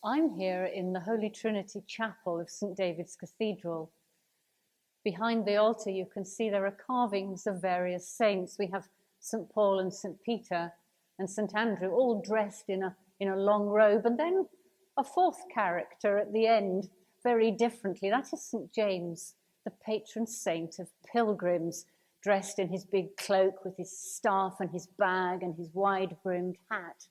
I'm here in the Holy Trinity Chapel of St. David's Cathedral. Behind the altar, you can see there are carvings of various saints. We have St. Paul and St. Peter and St. Andrew, all dressed in a long robe. And then a fourth character at the end, very differently. That is St. James, the patron saint of pilgrims, dressed in his big cloak with his staff and his bag and his wide-brimmed hat,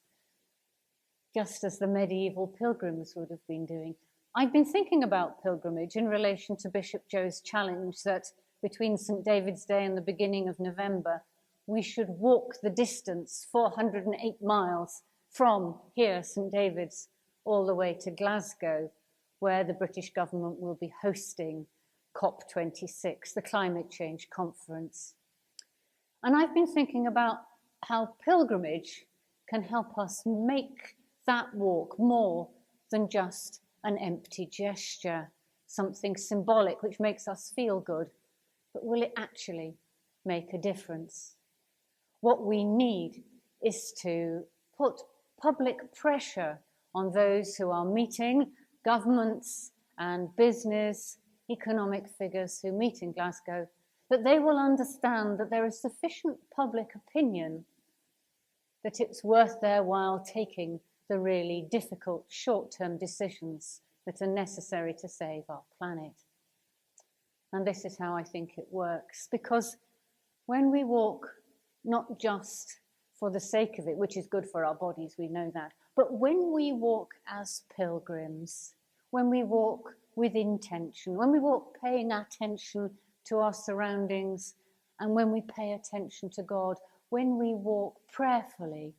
just as the medieval pilgrims would have been doing. I've been thinking about pilgrimage in relation to Bishop Joe's challenge that between St. David's Day and the beginning of November, we should walk the distance, 408 miles, from here, St. David's, all the way to Glasgow, where the British government will be hosting COP26, the climate change conference. And I've been thinking about how pilgrimage can help us make that walk more than just an empty gesture, something symbolic which makes us feel good. But will it actually make a difference? What we need is to put public pressure on those who are meeting, governments and business, economic figures who meet in Glasgow, that they will understand that there is sufficient public opinion that it's worth their while taking the really difficult short-term decisions that are necessary to save our planet. And this is how I think it works, because when we walk, not just for the sake of it, which is good for our bodies, we know that, but when we walk as pilgrims, when we walk with intention, when we walk paying attention to our surroundings, and when we pay attention to God, when we walk prayerfully,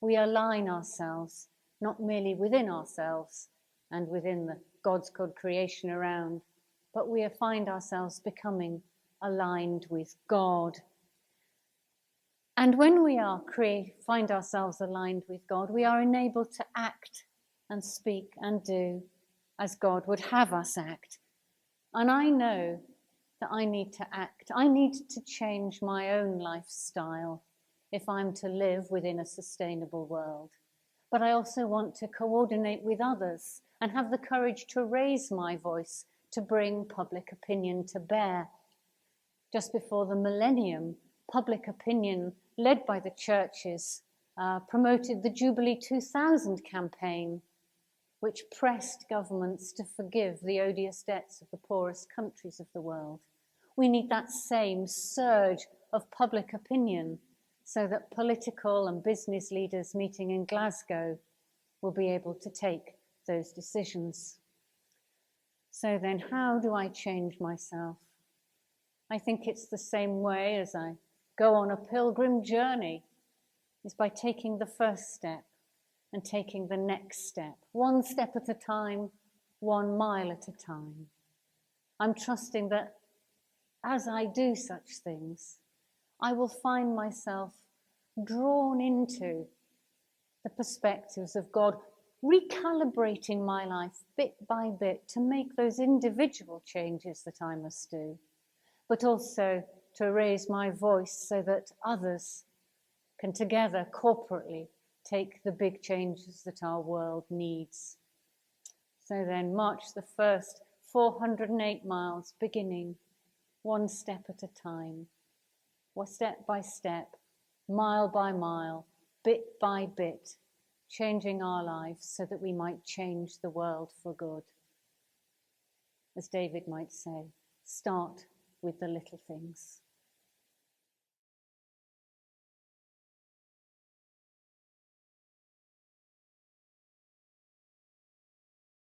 we align ourselves, not merely within ourselves and within the God's good creation around, but we find ourselves becoming aligned with God. And when we find ourselves aligned with God, we are enabled to act and speak and do as God would have us act. And I know that I need to act. I need to change my own lifestyle if I'm to live within a sustainable world. But I also want to coordinate with others and have the courage to raise my voice to bring public opinion to bear. Just before the millennium, public opinion led by the churches promoted the Jubilee 2000 campaign, which pressed governments to forgive the odious debts of the poorest countries of the world. We need that same surge of public opinion so that political and business leaders meeting in Glasgow will be able to take those decisions. So then, how do I change myself? I think it's the same way as I go on a pilgrim journey, is by taking the first step and taking the next step, one step at a time, 1 mile at a time. I'm trusting that as I do such things, I will find myself drawn into the perspectives of God, recalibrating my life bit by bit to make those individual changes that I must do, but also to raise my voice so that others can together, corporately, take the big changes that our world needs. So then, March the 1st, 408 miles, beginning one step at a time, step by step, mile by mile, bit by bit, changing our lives so that we might change the world for good. As David might say, start with the little things.